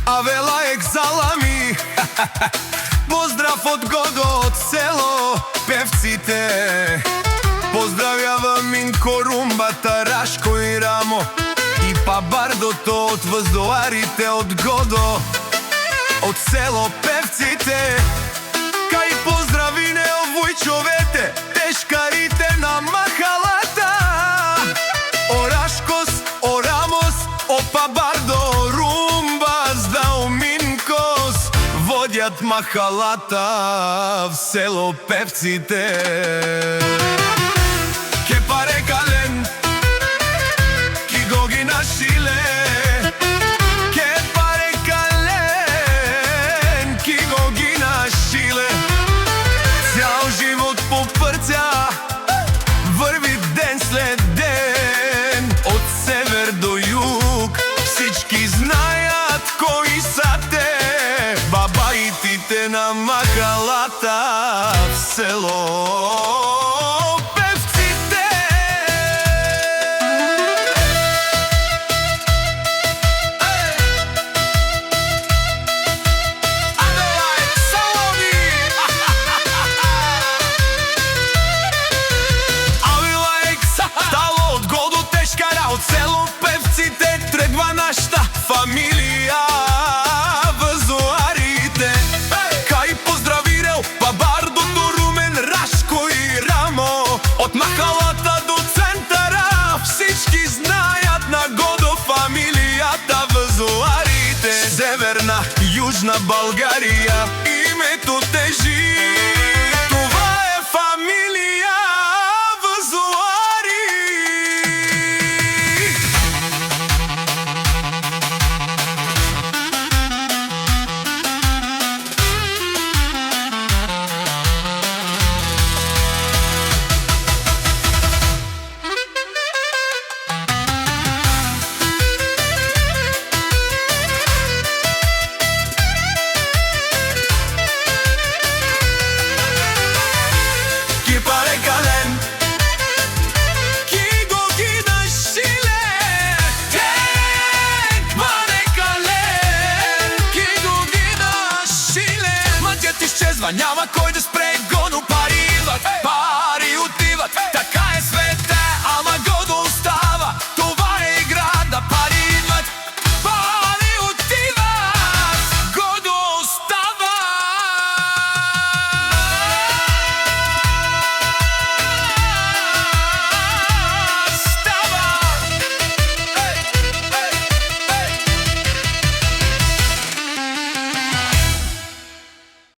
Авела екзалами. Поздрав од Годо, од село певците. Поздравјава Минко, Румбата, Рашко и Рамо, и па Бардото од воздуарите од Годо, од село певците. Кај поздравине овојчовете, тешкарите на махалата. О Рашкос, о Рамос, о па Бардо, Румбас, да о Минкос водјат махалата в село певците. Ке паре кален, ки го ги нашиле. Ке паре кален, ки го ги нашиле. Цял живот по прцја врви ден след ден, од север до југ. Всички знајат кои са те, бабаитите на махалата в село. Од село певците тргва нашата фамилија, вазуарите. Кај поздравирел па Бардото, Румен, Рашко и Рамо, од махалата до центара. Всички знајат на Годо фамилијата, вазуарите. Северна, Јужна Българија името тежи.